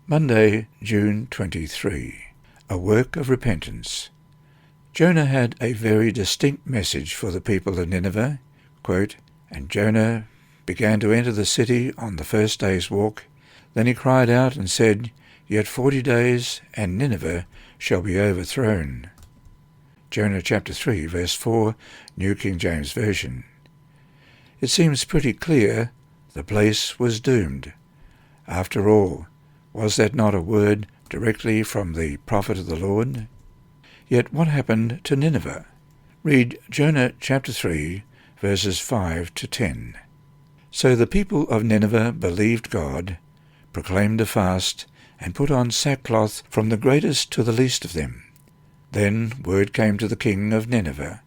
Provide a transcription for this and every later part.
Monday, June 23. A work of repentance. Jonah had a very distinct message for the people of Nineveh. Quote, "And Jonah began to enter the city on the first day's walk. Then he cried out and said, Yet 40 days, and Nineveh shall be overthrown." Jonah chapter 3, verse 4, New King James Version. It seems pretty clear the place was doomed. After all, was that not a word directly from the prophet of the Lord? Yet what happened to Nineveh? Read Jonah chapter 3, verses 5 to 10. So the people of Nineveh believed God, proclaimed a fast, and put on sackcloth from the greatest to the least of them. Then word came to the king of Nineveh,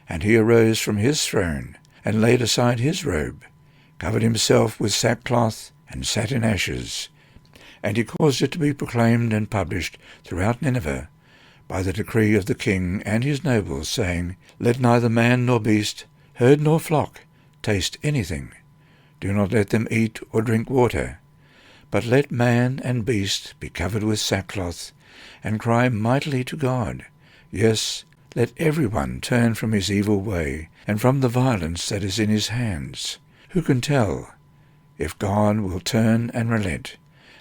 and he arose from his throne, and laid aside his robe, covered himself with sackcloth, and sat in ashes. And he caused it to be proclaimed and published throughout Nineveh, by the decree of the king and his nobles, saying, Let neither man nor beast, herd nor flock, taste anything. Do not let them eat or drink water. But let man and beast be covered with sackcloth, and cry mightily to God. Yes, let every one turn from his evil way, and from the violence that is in his hands. Who can tell if God will turn and relent,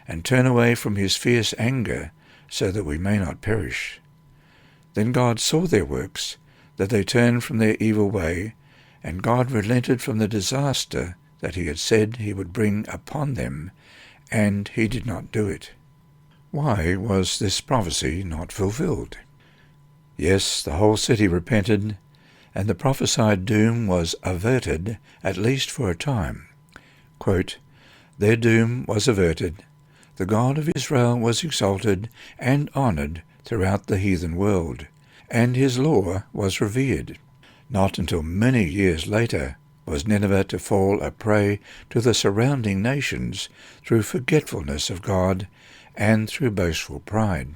and turn away from his fierce anger, so that we may not perish? Then God saw their works, that they turned from their evil way, and God relented from the disaster that he had said he would bring upon them, and he did not do it. Why was this prophecy not fulfilled? Yes, the whole city repented, and the prophesied doom was averted, at least for a time. Quote, Their doom was averted. The God of Israel was exalted and honoured throughout the heathen world, and his law was revered. Not until many years later was Nineveh to fall a prey to the surrounding nations through forgetfulness of God and through boastful pride.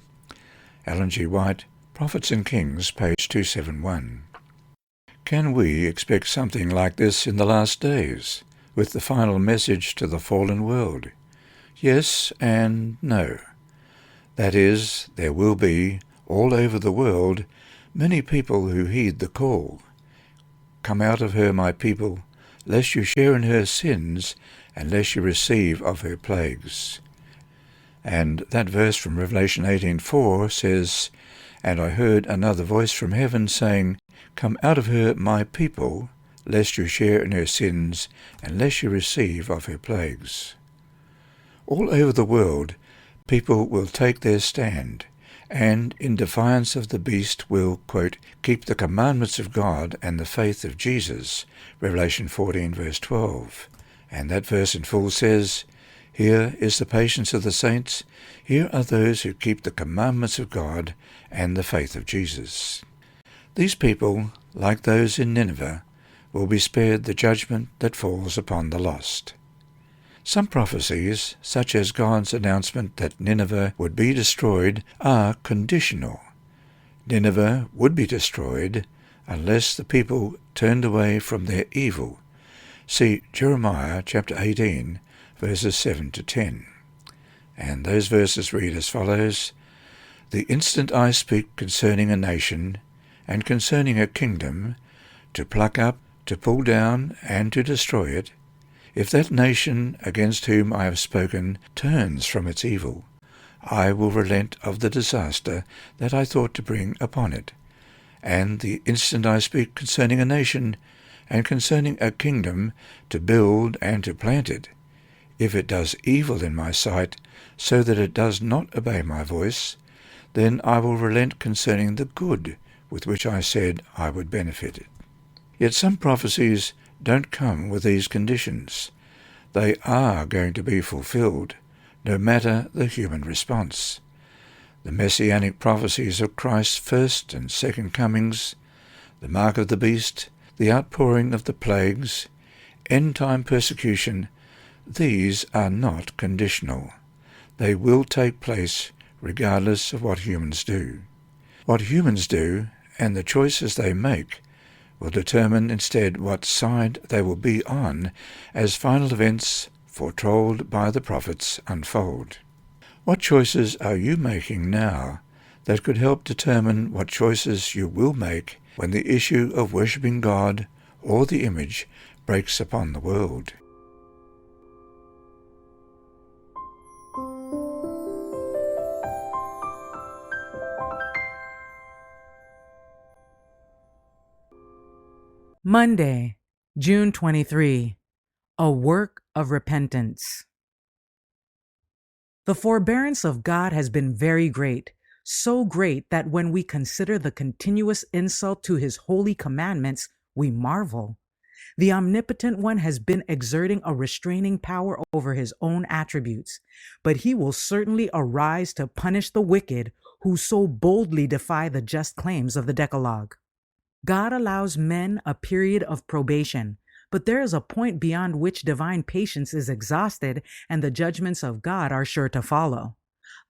Ellen G. White, Prophets and Kings, page 271. Can we expect something like this in the last days, with the final message to the fallen world? Yes and no. That is, there will be, all over the world, many people who heed the call. Come out of her, my people, lest you share in her sins, and lest you receive of her plagues. And that verse from Revelation 18:4 says, And I heard another voice from heaven saying, Come out of her, my people, lest you share in her sins, and lest you receive of her plagues. All over the world, people will take their stand, and in defiance of the beast will, quote, keep the commandments of God and the faith of Jesus, Revelation 14, verse 12. And that verse in full says, Here is the patience of the saints, here are those who keep the commandments of God and the faith of Jesus. These people, like those in Nineveh, will be spared the judgment that falls upon the lost. Some prophecies, such as God's announcement that Nineveh would be destroyed, are conditional. Nineveh would be destroyed unless the people turned away from their evil. See Jeremiah chapter 18, verses 7 to 10. And those verses read as follows, The instant I speak concerning a nation, and concerning a kingdom, to pluck up, to pull down, and to destroy it, if that nation against whom I have spoken turns from its evil, I will relent of the disaster that I thought to bring upon it. And the instant I speak concerning a nation, and concerning a kingdom, to build and to plant it, if it does evil in my sight, so that it does not obey my voice, then I will relent concerning the good with which I said I would benefit it. Yet some prophecies don't come with these conditions. They are going to be fulfilled, no matter the human response. The messianic prophecies of Christ's first and second comings, the mark of the beast, the outpouring of the plagues, end-time persecution, these are not conditional. They will take place regardless of what humans do. What humans do, and the choices they make, will determine instead what side they will be on as final events foretold by the prophets unfold. What choices are you making now that could help determine what choices you will make when the issue of worshipping God or the image breaks upon the world? Monday, June 23. A work of repentance. The forbearance of God has been very great, so great that when we consider the continuous insult to his holy commandments, we marvel. The Omnipotent One has been exerting a restraining power over his own attributes, but he will certainly arise to punish the wicked who so boldly defy the just claims of the Decalogue. God allows men a period of probation, but there is a point beyond which divine patience is exhausted and the judgments of God are sure to follow.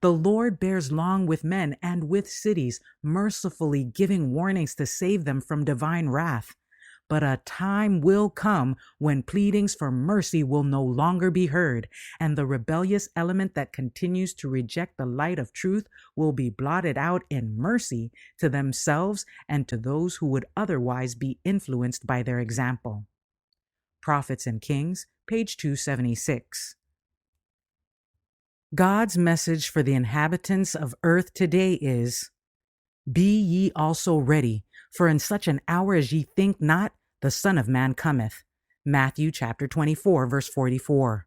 The Lord bears long with men and with cities, mercifully giving warnings to save them from divine wrath. But a time will come when pleadings for mercy will no longer be heard, and the rebellious element that continues to reject the light of truth will be blotted out in mercy to themselves and to those who would otherwise be influenced by their example. Prophets and Kings, page 276. God's message for the inhabitants of earth today is, "Be ye also ready, for in such an hour as ye think not, the Son of Man cometh." Matthew chapter 24, verse 44.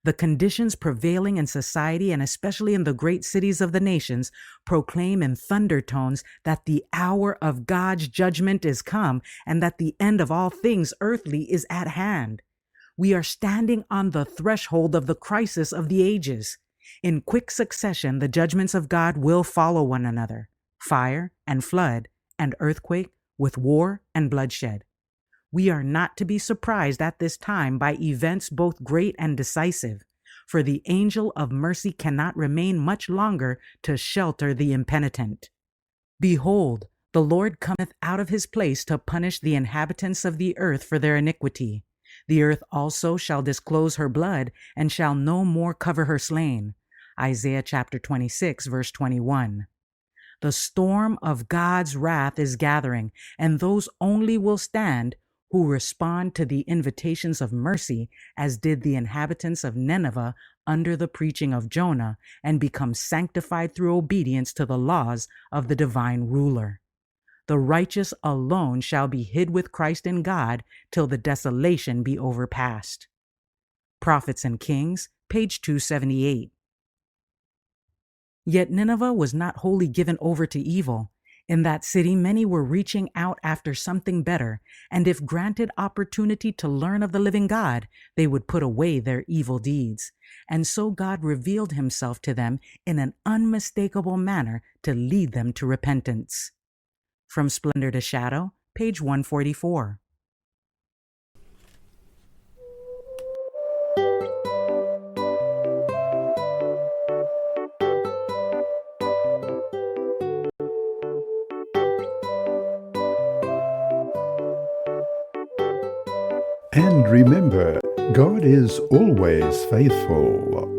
The conditions prevailing in society and especially in the great cities of the nations proclaim in thunder tones that the hour of God's judgment is come and that the end of all things earthly is at hand. We are standing on the threshold of the crisis of the ages. In quick succession, the judgments of God will follow one another: fire and flood and earthquake with war and bloodshed. We are not to be surprised at this time by events both great and decisive, for the angel of mercy cannot remain much longer to shelter the impenitent. Behold, the Lord cometh out of his place to punish the inhabitants of the earth for their iniquity. The earth also shall disclose her blood, and shall no more cover her slain. Isaiah chapter 26, verse 21. The storm of God's wrath is gathering, and those only will stand who respond to the invitations of mercy, as did the inhabitants of Nineveh under the preaching of Jonah, and become sanctified through obedience to the laws of the divine ruler. The righteous alone shall be hid with Christ in God till the desolation be overpast. Prophets and Kings, page 278. Yet Nineveh was not wholly given over to evil. In that city, many were reaching out after something better, and if granted opportunity to learn of the living God, they would put away their evil deeds. And so God revealed himself to them in an unmistakable manner to lead them to repentance. From Splendor to Shadow, page 144. And remember, God is always faithful.